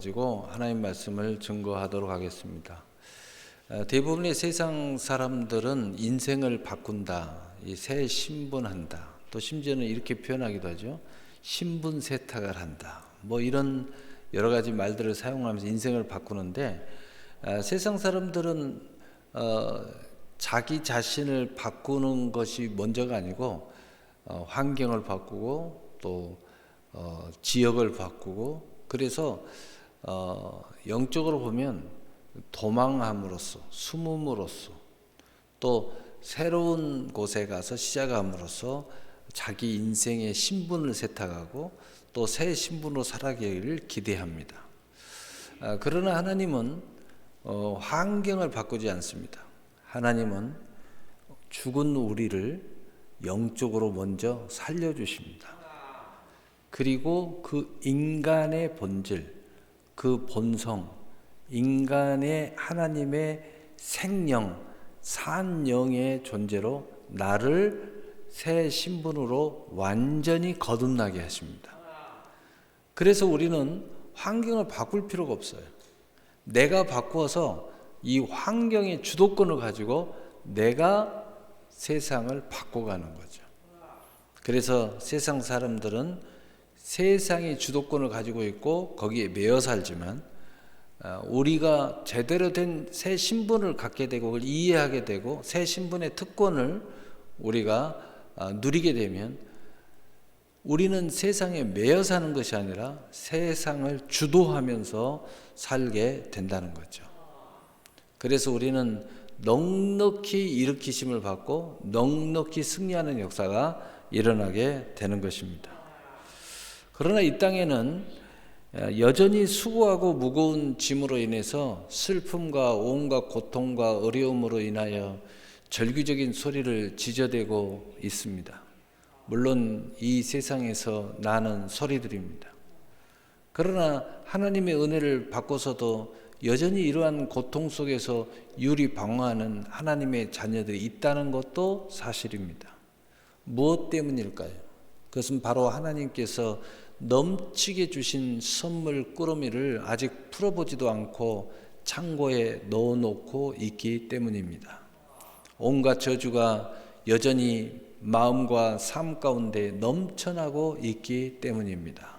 가지고 하나님 말씀을 증거하도록 하겠습니다. 대부분의 세상 사람들은 인생을 바꾼다, 새 신분한다, 또 심지어는 이렇게 표현하기도 하죠. 신분 세탁을 한다. 뭐 이런 여러 가지 말들을 사용하면서 인생을 바꾸는데, 세상 사람들은 자기 자신을 바꾸는 것이 먼저가 아니고 환경을 바꾸고 또 지역을 바꾸고, 그래서 영적으로 보면 도망함으로써, 숨음으로써, 또 새로운 곳에 가서 시작함으로써 자기 인생의 신분을 세탁하고 또 새 신분으로 살아가기를 기대합니다. 그러나 하나님은 환경을 바꾸지 않습니다. 하나님은 죽은 우리를 영적으로 먼저 살려주십니다. 그리고 그 인간의 본질, 그 본성, 인간의 하나님의 생명, 산 영의 존재로 나를 새 신분으로 완전히 거듭나게 하십니다. 그래서 우리는 환경을 바꿀 필요가 없어요. 내가 바꾸어서 이 환경의 주도권을 가지고 내가 세상을 바꿔가는 거죠. 그래서 세상 사람들은 세상의 주도권을 가지고 있고 거기에 매여 살지만, 우리가 제대로 된 새 신분을 갖게 되고 그걸 이해하게 되고 새 신분의 특권을 우리가 누리게 되면 우리는 세상에 매여 사는 것이 아니라 세상을 주도하면서 살게 된다는 거죠. 그래서 우리는 넉넉히 일으키심을 받고 넉넉히 승리하는 역사가 일어나게 되는 것입니다. 그러나 이 땅에는 여전히 수고하고 무거운 짐으로 인해서 슬픔과 온갖 고통과 어려움으로 인하여 절규적인 소리를 지저대고 있습니다. 물론 이 세상에서 나는 소리들입니다. 그러나 하나님의 은혜를 받고서도 여전히 이러한 고통 속에서 유리방어하는 하나님의 자녀들이 있다는 것도 사실입니다. 무엇 때문일까요? 그것은 바로 하나님께서 넘치게 주신 선물 꾸러미를 아직 풀어보지도 않고 창고에 넣어놓고 있기 때문입니다. 온갖 저주가 여전히 마음과 삶 가운데 넘쳐나고 있기 때문입니다.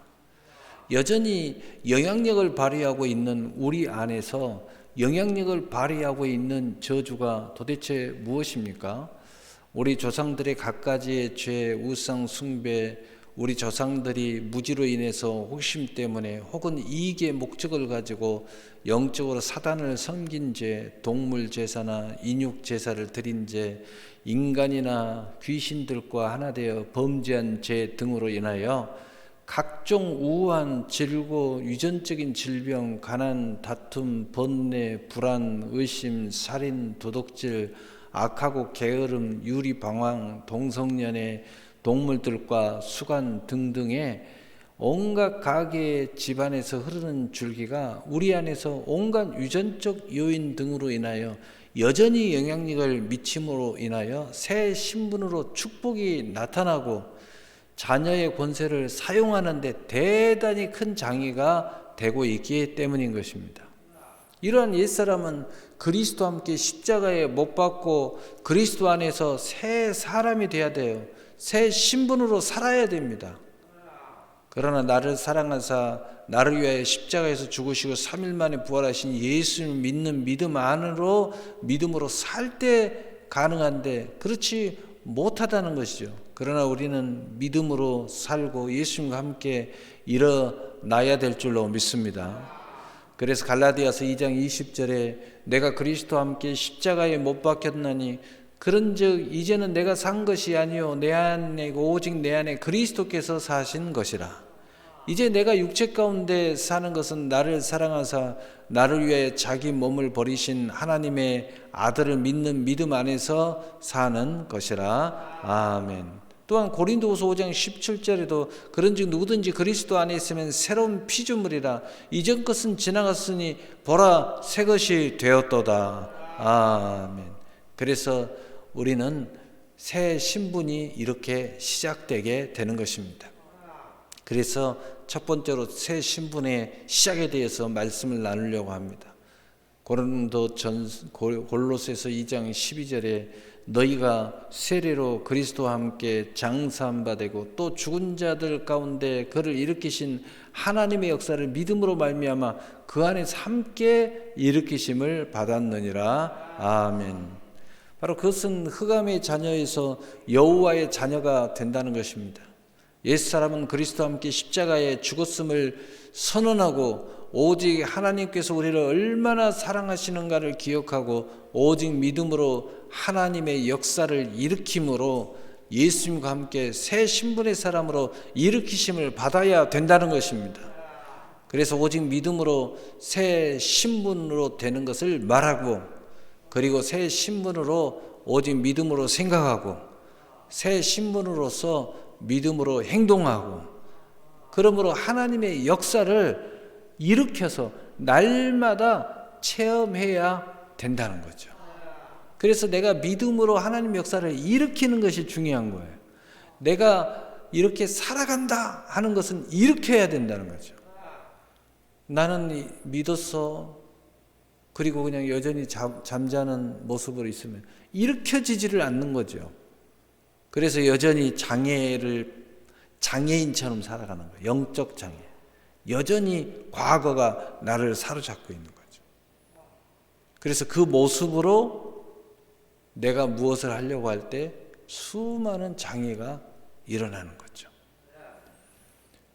여전히 영향력을 발휘하고 있는 우리 안에서 영향력을 발휘하고 있는 저주가 도대체 무엇입니까? 우리 조상들의 갖가지의 죄, 우상 숭배, 우리 조상들이 무지로 인해서 호기심 때문에 혹은 이익의 목적을 가지고 영적으로 사단을 섬긴 죄, 동물 제사나 인육 제사를 드린 죄, 인간이나 귀신들과 하나 되어 범죄한 죄 등으로 인하여 각종 우한, 질고, 유전적인 질병, 가난, 다툼, 번뇌, 불안, 의심, 살인, 도둑질, 악하고 게으름, 유리방황, 동성연애, 동물들과 수간 등등의 온갖 가계의 집안에서 흐르는 줄기가 우리 안에서 온갖 유전적 요인 등으로 인하여 여전히 영향력을 미침으로 인하여 새 신분으로 축복이 나타나고 자녀의 권세를 사용하는 데 대단히 큰 장애가 되고 있기 때문인 것입니다. 이러한 옛사람은 그리스도와 함께 십자가에 못 박고 그리스도 안에서 새 사람이 되어야 돼요. 새 신분으로 살아야 됩니다. 그러나 나를 사랑하사 나를 위하여 십자가에서 죽으시고 3일 만에 부활하신 예수를 믿는 믿음 안으로 믿음으로 살 때 가능한데 그렇지 못하다는 것이죠. 그러나 우리는 믿음으로 살고 예수님과 함께 일어나야 될 줄로 믿습니다. 그래서 갈라디아서 2장 20절에 내가 그리스도와 함께 십자가에 못 박혔나니 그런즉 이제는 내가 산 것이 아니요 내 안에 오직 내 안에 그리스도께서 사신 것이라. 이제 내가 육체 가운데 사는 것은 나를 사랑하사 나를 위해 자기 몸을 버리신 하나님의 아들을 믿는 믿음 안에서 사는 것이라. 아멘. 또한 고린도후서 5장 17절에도 그런즉 누구든지 그리스도 안에 있으면 새로운 피조물이라. 이전 것은 지나갔으니 보라 새 것이 되었도다. 아멘. 그래서 우리는 새 신분이 이렇게 시작되게 되는 것입니다. 그래서 첫 번째로 새 신분의 시작에 대해서 말씀을 나누려고 합니다. 골로새서 2장 12절에 너희가 세례로 그리스도와 함께 장사한 바 되고 또 죽은 자들 가운데 그를 일으키신 하나님의 역사를 믿음으로 말미암아 그 안에서 함께 일으키심을 받았느니라. 아멘. 바로 그것은 흑암의 자녀에서 여호와의 자녀가 된다는 것입니다. 옛사람은 그리스도와 함께 십자가에 죽었음을 선언하고 오직 하나님께서 우리를 얼마나 사랑하시는가를 기억하고 오직 믿음으로 하나님의 역사를 일으킴으로 예수님과 함께 새 신분의 사람으로 일으키심을 받아야 된다는 것입니다. 그래서 오직 믿음으로 새 신분으로 되는 것을 말하고, 그리고 새 신분으로 오직 믿음으로 생각하고, 새 신분으로서 믿음으로 행동하고, 그러므로 하나님의 역사를 일으켜서 날마다 체험해야 된다는 거죠. 그래서 내가 믿음으로 하나님의 역사를 일으키는 것이 중요한 거예요. 내가 이렇게 살아간다 하는 것은 일으켜야 된다는 거죠. 나는 믿었어. 그리고 그냥 여전히 잠자는 모습으로 있으면 일으켜지지를 않는 거죠. 그래서 여전히 장애인처럼 살아가는 거예요. 영적 장애. 여전히 과거가 나를 사로잡고 있는 거죠. 그래서 그 모습으로 내가 무엇을 하려고 할 때 수많은 장애가 일어나는 거죠.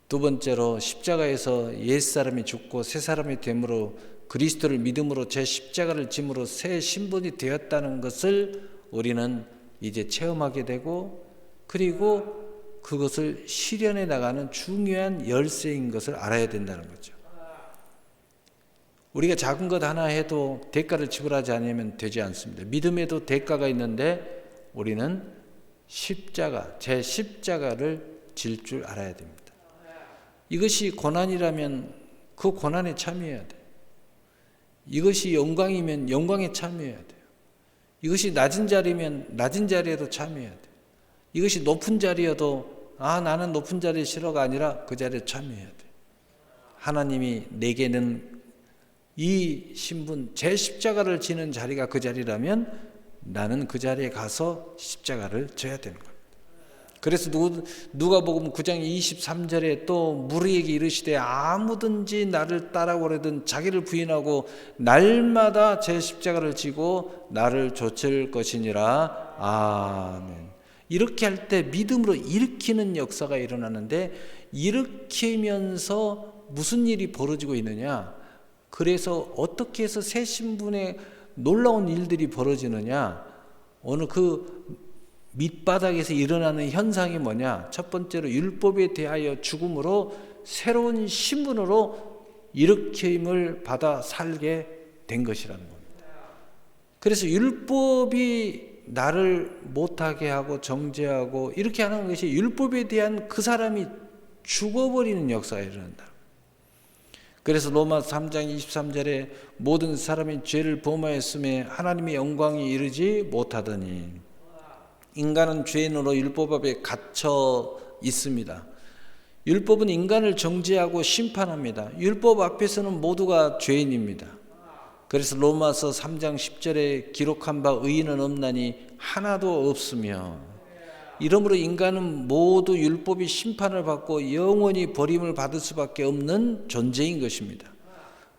두 번째로 십자가에서 옛사람이 죽고 새 사람이 됨으로 그리스도를 믿음으로 제 십자가를 짐으로 새 신분이 되었다는 것을 우리는 이제 체험하게 되고, 그리고 그것을 실현해 나가는 중요한 열쇠인 것을 알아야 된다는 거죠. 우리가 작은 것 하나 해도 대가를 지불하지 않으면 되지 않습니다. 믿음에도 대가가 있는데 우리는 제 십자가를 질 줄 알아야 됩니다. 이것이 고난이라면 그 고난에 참여해야 돼요. 이것이 영광이면 영광에 참여해야 돼요. 이것이 낮은 자리면 낮은 자리에도 참여해야 돼요. 이것이 높은 자리여도 나는 높은 자리 싫어가 아니라 그 자리에 참여해야 돼요. 하나님이 내게는 이 신분, 제 십자가를 지는 자리가 그 자리라면 나는 그 자리에 가서 십자가를 져야 되는 겁니다. 그래서 누가복음 9장 23절에 또 무리에게 이르시되 아무든지 나를 따라오려든 자기를 부인하고 날마다 제 십자가를 지고 나를 좇을 것이니라. 아멘. 이렇게 할 때 믿음으로 일으키는 역사가 일어나는데, 일으키면서 무슨 일이 벌어지고 있느냐? 그래서 어떻게 해서 새 신분의 놀라운 일들이 벌어지느냐? 어느 그 밑바닥에서 일어나는 현상이 뭐냐? 첫 번째로 율법에 대하여 죽음으로 새로운 신분으로 일으킴을 받아 살게 된 것이라는 겁니다. 그래서 율법이 나를 못하게 하고 정죄하고 이렇게 하는 것이 율법에 대한 그 사람이 죽어버리는 역사가 일어난다. 그래서 로마서 3장 23절에 모든 사람이 죄를 범하였음에 하나님의 영광이 이르지 못하더니, 인간은 죄인으로 율법 앞에 갇혀 있습니다. 율법은 인간을 정죄하고 심판합니다. 율법 앞에서는 모두가 죄인입니다. 그래서 로마서 3장 10절에 기록한 바 의인은 없나니 하나도 없으며, 이러므로 인간은 모두 율법이 심판을 받고 영원히 버림을 받을 수밖에 없는 존재인 것입니다.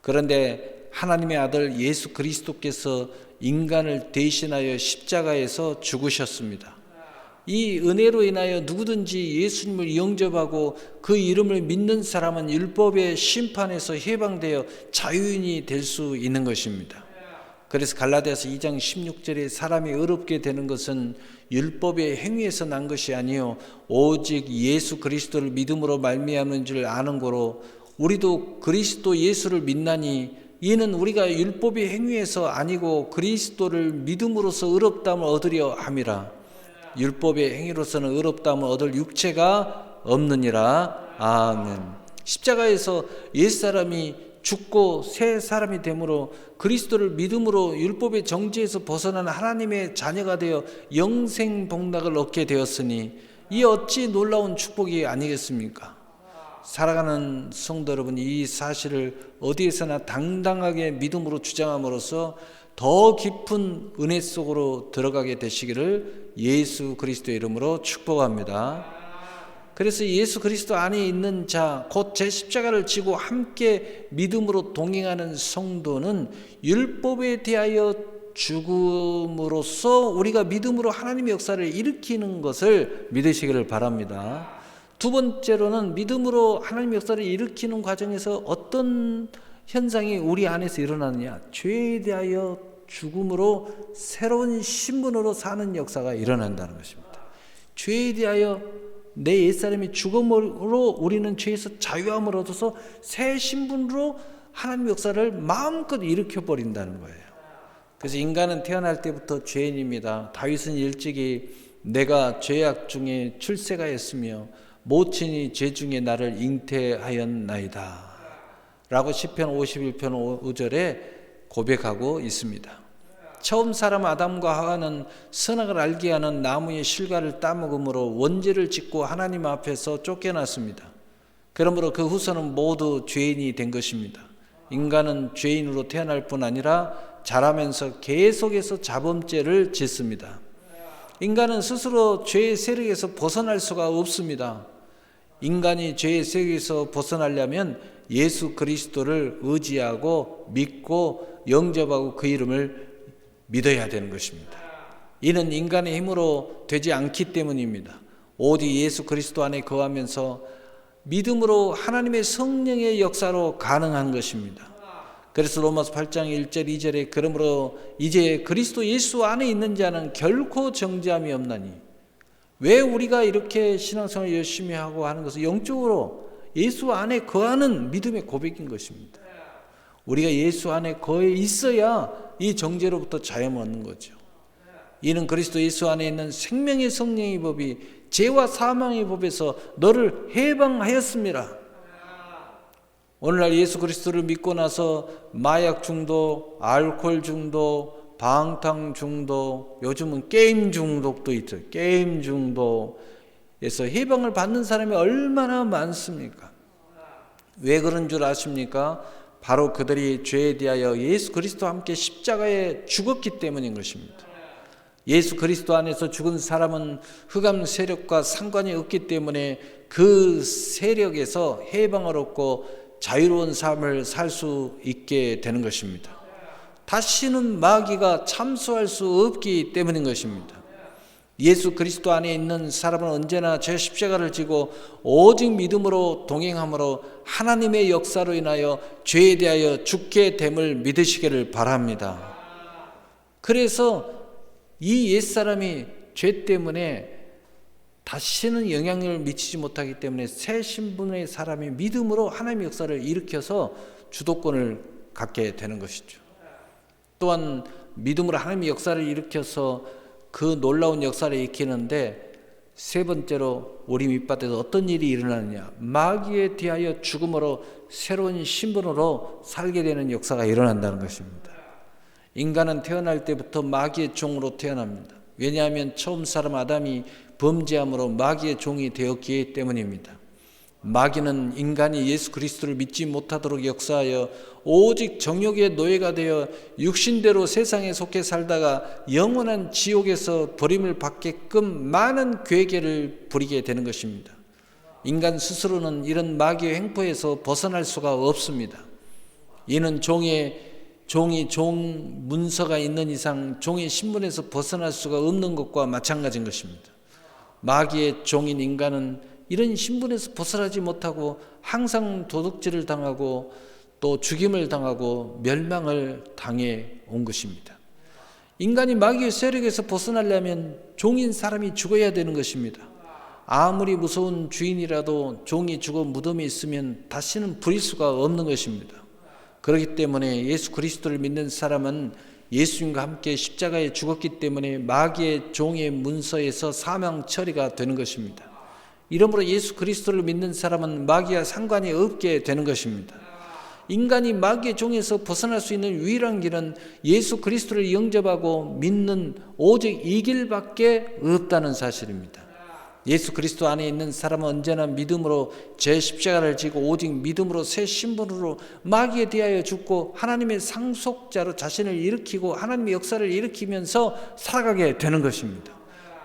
그런데 하나님의 아들 예수 그리스도께서 인간을 대신하여 십자가에서 죽으셨습니다. 이 은혜로 인하여 누구든지 예수님을 영접하고 그 이름을 믿는 사람은 율법의 심판에서 해방되어 자유인이 될 수 있는 것입니다. 그래서 갈라디아서 2장 16절에 사람이 의롭게 되는 것은 율법의 행위에서 난 것이 아니요 오직 예수 그리스도를 믿음으로 말미암은 줄 아는 거로, 우리도 그리스도 예수를 믿나니 이는 우리가 율법의 행위에서 아니고 그리스도를 믿음으로써 의롭다함을 얻으려 함이라. 율법의 행위로서는 의롭다함을 얻을 육체가 없느니라. 아멘. 십자가에서 옛사람이 죽고 새 사람이 되므로 그리스도를 믿음으로 율법의 정죄에서 벗어난 하나님의 자녀가 되어 영생 복락을 얻게 되었으니 이 어찌 놀라운 축복이 아니겠습니까? 살아가는 성도 여러분, 이 사실을 어디에서나 당당하게 믿음으로 주장함으로써 더 깊은 은혜 속으로 들어가게 되시기를 예수 그리스도의 이름으로 축복합니다. 그래서 예수 그리스도 안에 있는 자, 곧 제 십자가를 지고 함께 믿음으로 동행하는 성도는 율법에 대하여 죽음으로써 우리가 믿음으로 하나님의 역사를 일으키는 것을 믿으시기를 바랍니다. 두 번째로는 믿음으로 하나님의 역사를 일으키는 과정에서 어떤 현상이 우리 안에서 일어나느냐, 죄에 대하여 죽음으로 새로운 신분으로 사는 역사가 일어난다는 것입니다. 죄에 대하여 내 옛사람이 죽음으로 우리는 죄에서 자유함을 얻어서 새 신분으로 하나님의 역사를 마음껏 일으켜버린다는 거예요. 그래서 인간은 태어날 때부터 죄인입니다. 다윗은 일찍이 내가 죄악 중에 출세가였으며 모친이 죄 중에 나를 잉태하였나이다 라고 시편 51편 5절에 고백하고 있습니다. 처음 사람 아담과 하와는 선악을 알게 하는 나무의 실과를 따먹음으로 원죄를 짓고 하나님 앞에서 쫓겨났습니다. 그러므로 그 후손은 모두 죄인이 된 것입니다. 인간은 죄인으로 태어날 뿐 아니라 자라면서 계속해서 자범죄를 짓습니다. 인간은 스스로 죄의 세력에서 벗어날 수가 없습니다. 인간이 죄의 세력에서 벗어나려면 예수 그리스도를 의지하고 믿고 영접하고 그 이름을 믿어야 되는 것입니다. 이는 인간의 힘으로 되지 않기 때문입니다. 오직 예수 그리스도 안에 거하면서 믿음으로 하나님의 성령의 역사로 가능한 것입니다. 그래서 로마서 8장 1절 2절에 그러므로 이제 그리스도 예수 안에 있는 자는 결코 정죄함이 없나니, 왜 우리가 이렇게 신앙생활을 열심히 하고 하는 것은 영적으로 예수 안에 거하는 믿음의 고백인 것입니다. 우리가 예수 안에 거해 있어야 이 정죄로부터 자유함을 얻는 거죠. 이는 그리스도 예수 안에 있는 생명의 성령의 법이 죄와 사망의 법에서 너를 해방하였습니다. 오늘날 예수 그리스도를 믿고 나서 마약 중독, 알코올 중독, 방탕 중독, 요즘은 게임 중독도 있죠. 게임 중독에서 해방을 받는 사람이 얼마나 많습니까? 왜 그런 줄 아십니까? 바로 그들이 죄에 대하여 예수 그리스도와 함께 십자가에 죽었기 때문인 것입니다. 예수 그리스도 안에서 죽은 사람은 흑암 세력과 상관이 없기 때문에 그 세력에서 해방을 얻고 자유로운 삶을 살 수 있게 되는 것입니다. 다시는 마귀가 참수할 수 없기 때문인 것입니다. 예수 그리스도 안에 있는 사람은 언제나 제 십자가를 지고 오직 믿음으로 동행함으로 하나님의 역사로 인하여 죄에 대하여 죽게 됨을 믿으시기를 바랍니다. 그래서 이 옛사람이 죄 때문에 다시는 영향력을 미치지 못하기 때문에 새 신분의 사람이 믿음으로 하나님의 역사를 일으켜서 주도권을 갖게 되는 것이죠. 또한 믿음으로 하나님의 역사를 일으켜서 그 놀라운 역사를 일으키는데 세 번째로 우리 밑바닥에서 어떤 일이 일어나느냐, 마귀에 대하여 죽음으로 새로운 신분으로 살게 되는 역사가 일어난다는 것입니다. 인간은 태어날 때부터 마귀의 종으로 태어납니다. 왜냐하면 처음 사람 아담이 범죄함으로 마귀의 종이 되었기 때문입니다. 마귀는 인간이 예수 그리스도를 믿지 못하도록 역사하여 오직 정욕의 노예가 되어 육신대로 세상에 속해 살다가 영원한 지옥에서 버림을 받게끔 많은 괴계를 부리게 되는 것입니다. 인간 스스로는 이런 마귀의 횡포에서 벗어날 수가 없습니다. 이는 종이 종 문서가 있는 이상 종의 신분에서 벗어날 수가 없는 것과 마찬가지인 것입니다. 마귀의 종인 인간은 이런 신분에서 벗어나지 못하고 항상 도둑질을 당하고 또 죽임을 당하고 멸망을 당해 온 것입니다. 인간이 마귀의 세력에서 벗어나려면 종인 사람이 죽어야 되는 것입니다. 아무리 무서운 주인이라도 종이 죽어 무덤에 있으면 다시는 부릴 수가 없는 것입니다. 그렇기 때문에 예수 그리스도를 믿는 사람은 예수님과 함께 십자가에 죽었기 때문에 마귀의 종의 문서에서 사망 처리가 되는 것입니다. 이러므로 예수 그리스도를 믿는 사람은 마귀와 상관이 없게 되는 것입니다. 인간이 마귀의 종에서 벗어날 수 있는 유일한 길은 예수 그리스도를 영접하고 믿는 오직 이 길밖에 없다는 사실입니다. 예수 그리스도 안에 있는 사람은 언제나 믿음으로 제 십자가를 지고 오직 믿음으로 새 신분으로 마귀에 대하여 죽고 하나님의 상속자로 자신을 일으키고 하나님의 역사를 일으키면서 살아가게 되는 것입니다.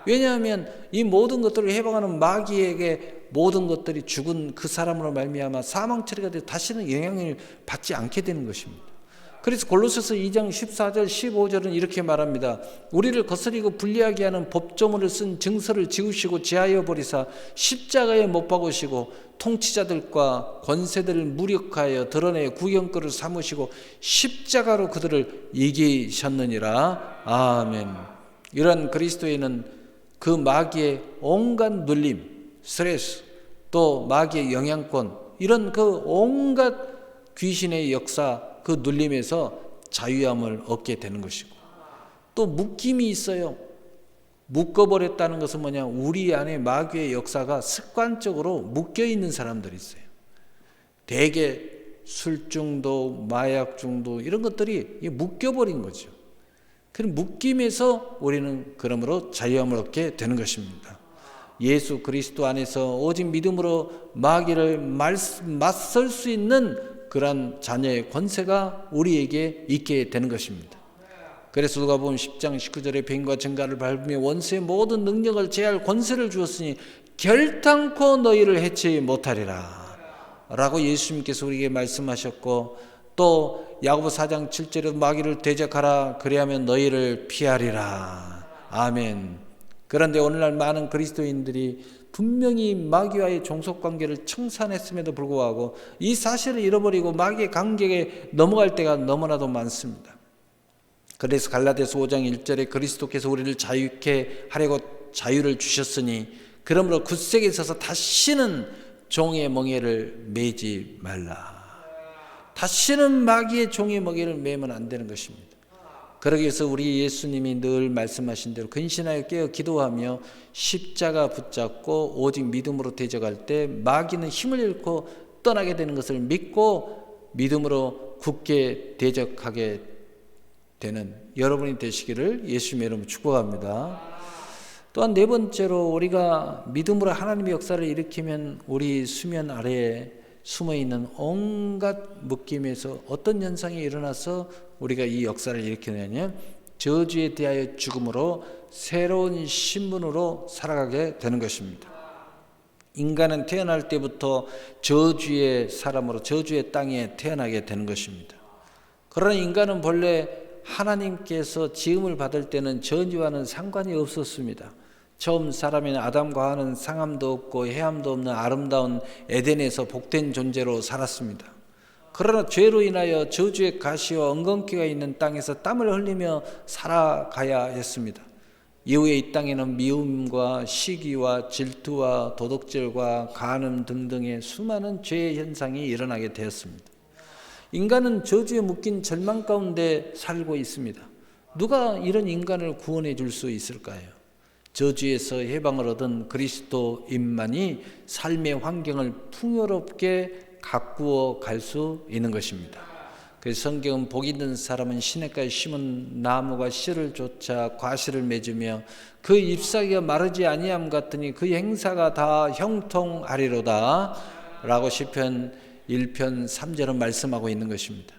왜냐하면 이 모든 것들을 해방하는 마귀에게 모든 것들이 죽은 그 사람으로 말미암아 사망 처리가 되어 다시는 영향을 받지 않게 되는 것입니다. 그래서 골로새서 2장 14절 15절은 이렇게 말합니다. 우리를 거스리고 불리하게 하는 법조문을 쓴 증서를 지우시고 제하여 버리사 십자가에 못 박으시고 통치자들과 권세들을 무력하여 드러내 구경거를 삼으시고 십자가로 그들을 이기셨느니라. 아멘. 이러한 그리스도인은 그 마귀의 온갖 눌림, 스트레스, 또 마귀의 영향권, 이런 그 온갖 귀신의 역사, 그 눌림에서 자유함을 얻게 되는 것이고, 또 묶임이 있어요. 묶어버렸다는 것은 뭐냐? 우리 안에 마귀의 역사가 습관적으로 묶여있는 사람들이 있어요. 대개 술중독, 마약중독 이런 것들이 묶여버린 거죠. 그런 묶임에서 우리는 그러므로 자유함을 얻게 되는 것입니다. 예수 그리스도 안에서 오직 믿음으로 마귀를 맞설 수 있는 그러한 자녀의 권세가 우리에게 있게 되는 것입니다. 그래서 누가복음 10장 19절에 뱀과 정갈을 밟으며 원수의 모든 능력을 제할 권세를 주었으니 결탄코 너희를 해치 못하리라 라고 예수님께서 우리에게 말씀하셨고, 또 야고보 4장 7절에 마귀를 대적하라 그리하면 너희를 피하리라. 아멘. 그런데 오늘날 많은 그리스도인들이 분명히 마귀와의 종속관계를 청산했음에도 불구하고 이 사실을 잃어버리고 마귀의 간격에 넘어갈 때가 너무나도 많습니다. 그래서 갈라디아서 5장 1절에 그리스도께서 우리를 자유케 하려고 자유를 주셨으니 그러므로 굳세게 서서 다시는 종의 멍에를 매지 말라. 다시는 마귀의 종의 멍에를 매면 안 되는 것입니다. 그러기 위해서 우리 예수님이 늘 말씀하신 대로 근신하여 깨어 기도하며 십자가 붙잡고 오직 믿음으로 대적할 때 마귀는 힘을 잃고 떠나게 되는 것을 믿고 믿음으로 굳게 대적하게 되는 여러분이 되시기를 예수님의 이름으로 축복합니다. 또한 네 번째로 우리가 믿음으로 하나님의 역사를 일으키면 우리 수면 아래에 숨어있는 온갖 묶임에서 어떤 현상이 일어나서 우리가 이 역사를 일으키느냐, 저주에 대하여 죽음으로 새로운 신분으로 살아가게 되는 것입니다. 인간은 태어날 때부터 저주의 사람으로 저주의 땅에 태어나게 되는 것입니다. 그러나 인간은 본래 하나님께서 지음을 받을 때는 저주와는 상관이 없었습니다. 처음 사람인 아담과 하와는 상함도 없고 해함도 없는 아름다운 에덴에서 복된 존재로 살았습니다. 그러나 죄로 인하여 저주의 가시와 엉겅퀴가 있는 땅에서 땀을 흘리며 살아가야 했습니다. 이후에 이 땅에는 미움과 시기와 질투와 도덕질과 간음 등등의 수많은 죄의 현상이 일어나게 되었습니다. 인간은 저주에 묶인 절망 가운데 살고 있습니다. 누가 이런 인간을 구원해 줄 수 있을까요? 저주에서 해방을 얻은 그리스도인만이 삶의 환경을 풍요롭게 가꾸어 갈 수 있는 것입니다. 그래서 성경은 복 있는 사람은 시냇가에 심은 나무가 씨를 쫓아 과실을 맺으며 그 잎사귀가 마르지 아니함 같으니 그 행사가 다 형통하리로다 라고 시편 1편 3절은 말씀하고 있는 것입니다.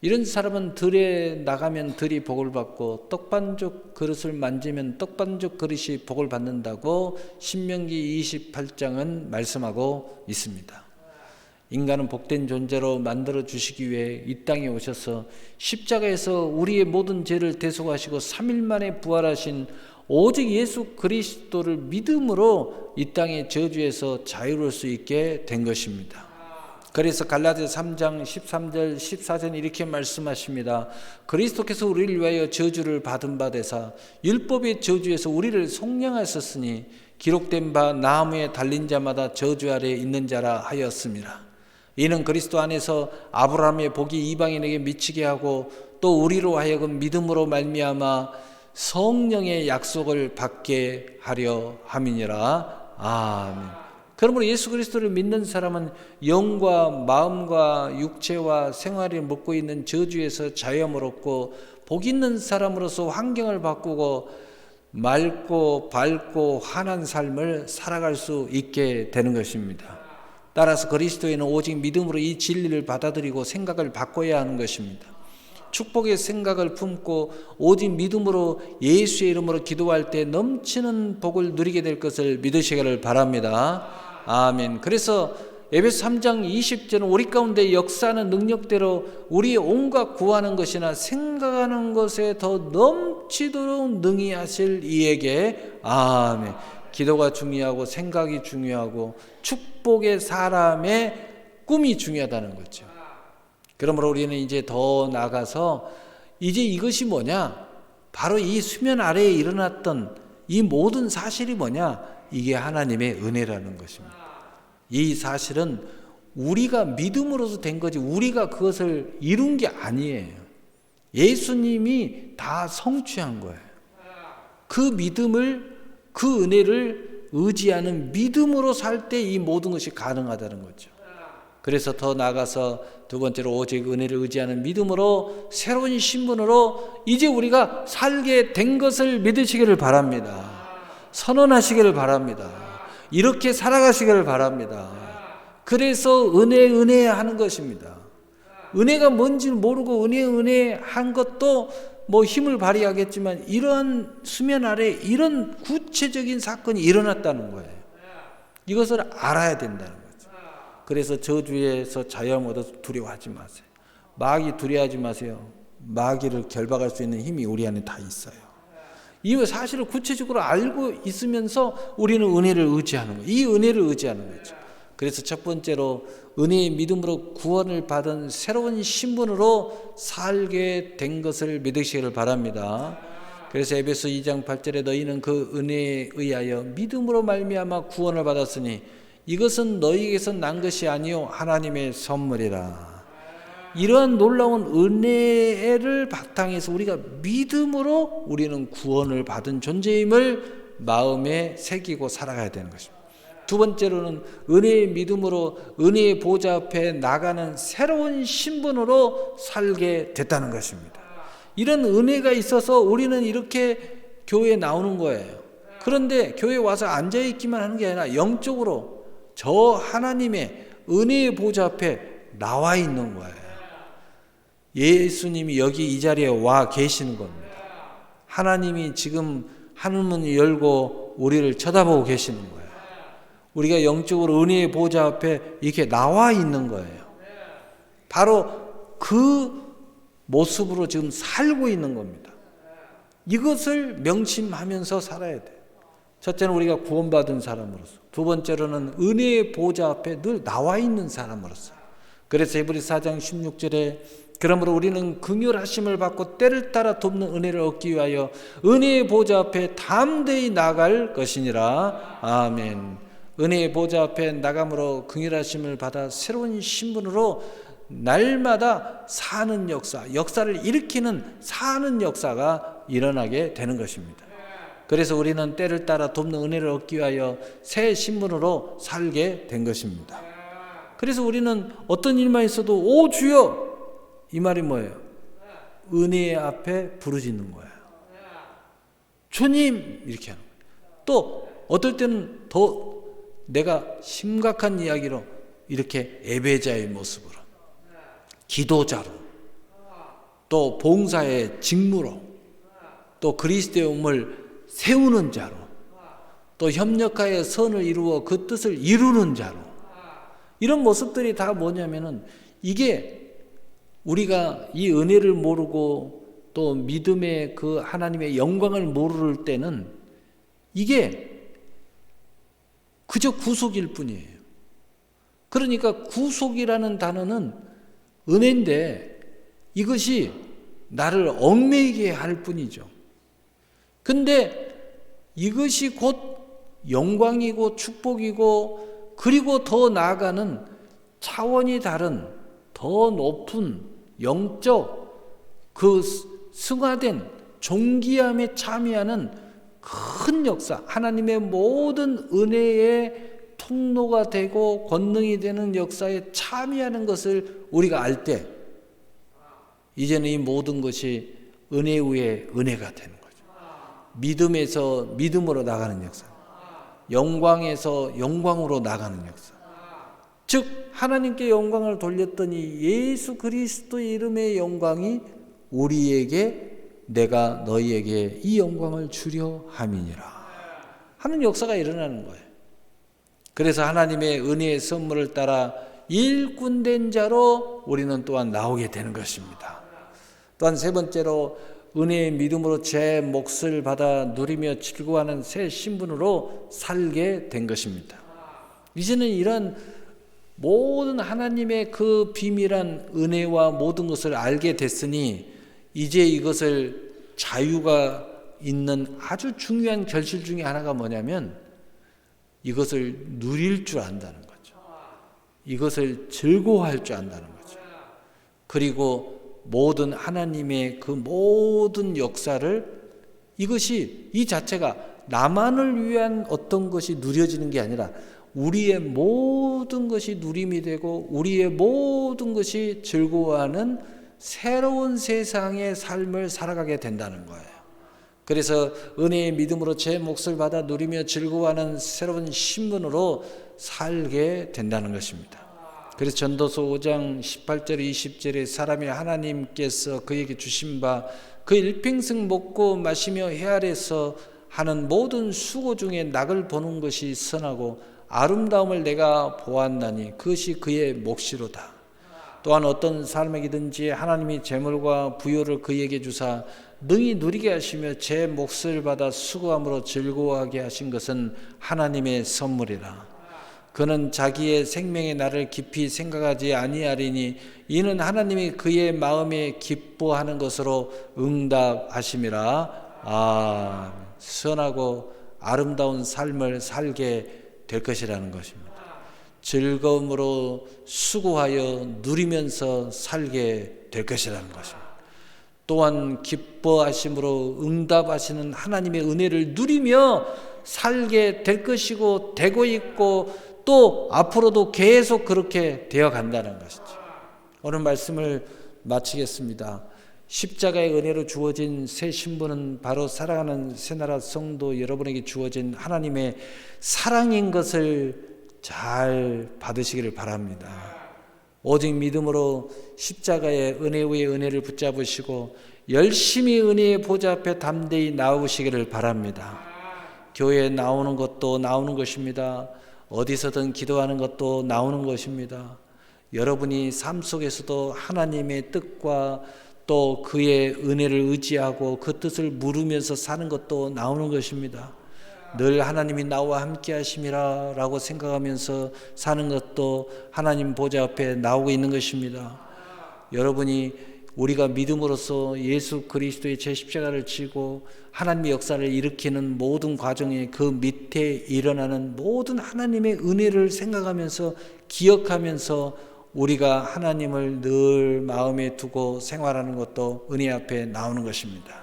이런 사람은 들에 나가면 들이 복을 받고 떡반죽 그릇을 만지면 떡반죽 그릇이 복을 받는다고 신명기 28장은 말씀하고 있습니다. 인간은 복된 존재로 만들어 주시기 위해 이 땅에 오셔서 십자가에서 우리의 모든 죄를 대속하시고 3일 만에 부활하신 오직 예수 그리스도를 믿음으로 이 땅의 저주에서 자유로울 수 있게 된 것입니다. 그래서 갈라디아서 3장 13절 14절에 이렇게 말씀하십니다. 그리스도께서 우리를 위하여 저주를 받은 바 되사 율법의 저주에서 우리를 속량하셨으니 기록된 바 나무에 달린 자마다 저주 아래에 있는 자라 하였습니다. 이는 그리스도 안에서 아브라함의 복이 이방인에게 미치게 하고 또 우리로 하여금 믿음으로 말미암아 성령의 약속을 받게 하려 함이니라. 아멘. 그러므로 예수 그리스도를 믿는 사람은 영과 마음과 육체와 생활이 묶고 있는 저주에서 자유함을 얻고 복 있는 사람으로서 환경을 바꾸고 맑고 밝고 환한 삶을 살아갈 수 있게 되는 것입니다. 따라서 그리스도인은 오직 믿음으로 이 진리를 받아들이고 생각을 바꿔야 하는 것입니다. 축복의 생각을 품고 오직 믿음으로 예수의 이름으로 기도할 때 넘치는 복을 누리게 될 것을 믿으시기를 바랍니다. 아멘. 그래서 에베소 3장 20절은 우리 가운데 역사하는 능력대로 우리의 온갖 구하는 것이나 생각하는 것에 더 넘치도록 능히 하실 이에게 아멘. 기도가 중요하고 생각이 중요하고 축복의 사람의 꿈이 중요하다는 거죠. 그러므로 우리는 이제 더 나아가서 이제 이것이 뭐냐? 바로 이 수면 아래에 일어났던 이 모든 사실이 뭐냐? 이게 하나님의 은혜라는 것입니다. 이 사실은 우리가 믿음으로서 된 거지 우리가 그것을 이룬 게 아니에요. 예수님이 다 성취한 거예요. 그 믿음을, 그 은혜를 의지하는 믿음으로 살 때 이 모든 것이 가능하다는 거죠. 그래서 더 나아가서 두 번째로 오직 은혜를 의지하는 믿음으로 새로운 신분으로 이제 우리가 살게 된 것을 믿으시기를 바랍니다. 선언하시기를 바랍니다. 이렇게 살아가시기를 바랍니다. 그래서 은혜 하는 것입니다. 은혜가 뭔지는 모르고 은혜 한 것도 뭐 힘을 발휘하겠지만 이러한 수면 아래 이런 구체적인 사건이 일어났다는 거예요. 이것을 알아야 된다는 거죠. 그래서 저주에서 자유함 얻어서 두려워하지 마세요. 마귀 두려워하지 마세요. 마귀를 결박할 수 있는 힘이 우리 안에 다 있어요. 이 사실을 구체적으로 알고 있으면서 우리는 은혜를 의지하는 거예요. 이 은혜를 의지하는 거죠. 그래서 첫 번째로 은혜의 믿음으로 구원을 받은 새로운 신분으로 살게 된 것을 믿으시기를 바랍니다. 그래서 에베소 2장 8절에 너희는 그 은혜에 의하여 믿음으로 말미암아 구원을 받았으니 이것은 너희에게서 난 것이 아니요 하나님의 선물이라. 이러한 놀라운 은혜를 바탕에서 우리가 믿음으로 우리는 구원을 받은 존재임을 마음에 새기고 살아가야 되는 것입니다. 두 번째로는 은혜의 믿음으로 은혜의 보좌 앞에 나가는 새로운 신분으로 살게 됐다는 것입니다. 이런 은혜가 있어서 우리는 이렇게 교회에 나오는 거예요. 그런데 교회에 와서 앉아있기만 하는 게 아니라 영적으로 저 하나님의 은혜의 보좌 앞에 나와 있는 거예요. 예수님이 여기 이 자리에 와 계시는 겁니다. 하나님이 지금 하늘문을 열고 우리를 쳐다보고 계시는 거예요. 우리가 영적으로 은혜의 보좌 앞에 이렇게 나와 있는 거예요. 바로 그 모습으로 지금 살고 있는 겁니다. 이것을 명심하면서 살아야 돼요. 첫째는 우리가 구원받은 사람으로서, 두 번째로는 은혜의 보좌 앞에 늘 나와 있는 사람으로서. 그래서 히브리서 4장 16절에 그러므로 우리는 긍휼하심을 받고 때를 따라 돕는 은혜를 얻기 위하여 은혜의 보좌 앞에 담대히 나갈 것이니라. 아멘. 은혜의 보좌 앞에 나감으로 긍휼하심을 받아 새로운 신분으로 날마다 사는 역사를 일으키는 사는 역사가 일어나게 되는 것입니다. 그래서 우리는 때를 따라 돕는 은혜를 얻기 위하여 새 신분으로 살게 된 것입니다. 그래서 우리는 어떤 일만 있어도 오 주여 이 말이 뭐예요? 은혜 앞에 부르짖는 거예요. 주님 이렇게 하는 거예요. 또 어떨 때는 더 내가 심각한 이야기로 이렇게 예배자의 모습으로, 기도자로, 또 봉사의 직무로, 또 그리스도의 몸을 세우는 자로, 또 협력하여 선을 이루어 그 뜻을 이루는 자로, 이런 모습들이 다 뭐냐면은 이게 우리가 이 은혜를 모르고 또 믿음의 그 하나님의 영광을 모를 때는 이게 그저 구속일 뿐이에요. 그러니까 구속이라는 단어는 은혜인데 이것이 나를 얽매이게 할 뿐이죠. 근데 이것이 곧 영광이고 축복이고 그리고 더 나아가는 차원이 다른 더 높은 영적 그 승화된 존귀함에 참여하는 큰 역사, 하나님의 모든 은혜의 통로가 되고 권능이 되는 역사에 참여하는 것을 우리가 알 때 이제는 이 모든 것이 은혜 위에 은혜가 되는 거죠. 믿음에서 믿음으로 나가는 역사, 영광에서 영광으로 나가는 역사. 즉 하나님께 영광을 돌렸더니 예수 그리스도의 이름의 영광이 우리에게 내가 너희에게 이 영광을 주려 함이니라 하는 역사가 일어나는 거예요. 그래서 하나님의 은혜의 선물을 따라 일꾼된 자로 우리는 또한 나오게 되는 것입니다. 또한 세 번째로 은혜의 믿음으로 제 몫을 받아 누리며 즐거워하는 새 신분으로 살게 된 것입니다. 이제는 이런 모든 하나님의 그 비밀한 은혜와 모든 것을 알게 됐으니 이제 이것을 자유가 있는 아주 중요한 결실 중에 하나가 뭐냐면 이것을 누릴 줄 안다는 거죠. 이것을 즐거워할 줄 안다는 거죠. 그리고 모든 하나님의 그 모든 역사를 이것이 이 자체가 나만을 위한 어떤 것이 누려지는 게 아니라 우리의 모든 것이 누림이 되고 우리의 모든 것이 즐거워하는 새로운 세상의 삶을 살아가게 된다는 거예요. 그래서 은혜의 믿음으로 제 몫을 받아 누리며 즐거워하는 새로운 신분으로 살게 된다는 것입니다. 그래서 전도서 5장 18절 20절에 사람이 하나님께서 그에게 주신 바 그 일평생 먹고 마시며 해 아래서 하는 모든 수고 중에 낙을 보는 것이 선하고 아름다움을 내가 보았나니 그것이 그의 몫이로다. 또한 어떤 사람에게든지 하나님이 재물과 부요를 그에게 주사 능히 누리게 하시며 제 몫을 받아 수고함으로 즐거워하게 하신 것은 하나님의 선물이라. 그는 자기의 생명의 날을 깊이 생각하지 아니하리니 이는 하나님이 그의 마음에 기뻐하는 것으로 응답하심이라. 선하고 아름다운 삶을 살게 될 것이라는 것입니다. 즐거움으로 수고하여 누리면서 살게 될 것이라는 것입니다. 또한 기뻐하심으로 응답하시는 하나님의 은혜를 누리며 살게 될 것이고 되고 있고 또 앞으로도 계속 그렇게 되어 간다는 것이죠. 오늘 말씀을 마치겠습니다. 십자가의 은혜로 주어진 새 신분은 바로 사랑하는 새나라 성도 여러분에게 주어진 하나님의 사랑인 것을 잘 받으시기를 바랍니다. 오직 믿음으로 십자가의 은혜 위에 은혜를 붙잡으시고 열심히 은혜의 보좌 앞에 담대히 나오시기를 바랍니다. 교회에 나오는 것도 나오는 것입니다. 어디서든 기도하는 것도 나오는 것입니다. 여러분이 삶 속에서도 하나님의 뜻과 또 그의 은혜를 의지하고 그 뜻을 물으면서 사는 것도 나오는 것입니다. 늘 하나님이 나와 함께 하심이라 라고 생각하면서 사는 것도 하나님 보좌 앞에 나오고 있는 것입니다. 여러분이 우리가 믿음으로써 예수 그리스도의 제십자가를 지고 하나님의 역사를 일으키는 모든 과정에 그 밑에 일어나는 모든 하나님의 은혜를 생각하면서 기억하면서 우리가 하나님을 늘 마음에 두고 생활하는 것도 은혜 앞에 나오는 것입니다.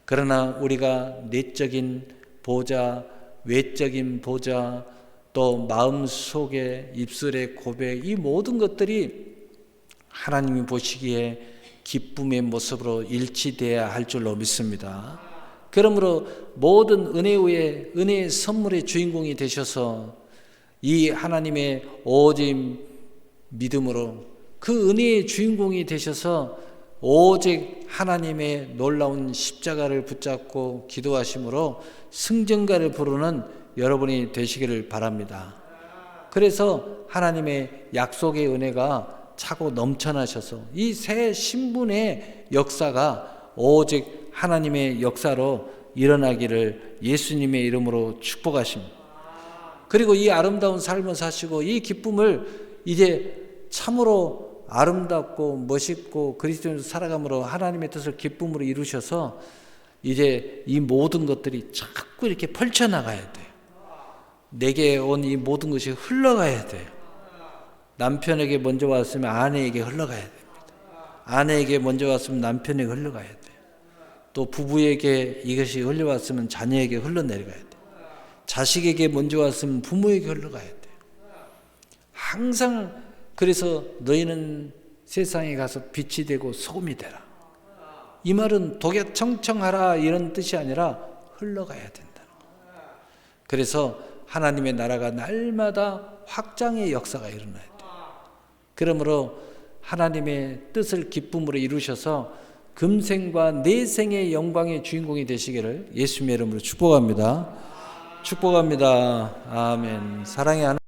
그러나 우리가 내적인 보좌, 외적인 보좌, 또 마음속에 입술의 고백, 이 모든 것들이 하나님이 보시기에 기쁨의 모습으로 일치되어야 할 줄로 믿습니다. 그러므로 모든 은혜 위에 은혜의 선물의 주인공이 되셔서 이 하나님의 오직 믿음으로 그 은혜의 주인공이 되셔서 오직 하나님의 놀라운 십자가를 붙잡고 기도하심으로 승전가를 부르는 여러분이 되시기를 바랍니다. 그래서 하나님의 약속의 은혜가 차고 넘쳐나셔서 이 새 신분의 역사가 오직 하나님의 역사로 일어나기를 예수님의 이름으로 축복하십니다. 그리고 이 아름다운 삶을 사시고 이 기쁨을 이제 참으로 아름답고 멋있고 그리스도인으로 살아감으로 하나님의 뜻을 기쁨으로 이루셔서 이제 이 모든 것들이 자꾸 이렇게 펼쳐나가야 돼요. 내게 온 이 모든 것이 흘러가야 돼요. 남편에게 먼저 왔으면 아내에게 흘러가야 됩니다. 아내에게 먼저 왔으면 남편에게 흘러가야 돼요. 또 부부에게 이것이 흘러왔으면 자녀에게 흘러내려가야 돼요. 자식에게 먼저 왔으면 부모에게 흘러가야 돼요. 항상 그래서 너희는 세상에 가서 빛이 되고 소금이 되라. 이 말은 독야청청하라 이런 뜻이 아니라 흘러가야 된다는 거예요. 그래서 하나님의 나라가 날마다 확장의 역사가 일어나야 돼요. 그러므로 하나님의 뜻을 기쁨으로 이루셔서 금생과 내생의 영광의 주인공이 되시기를 예수님의 이름으로 축복합니다. 축복합니다. 아멘. 사랑의 하나님.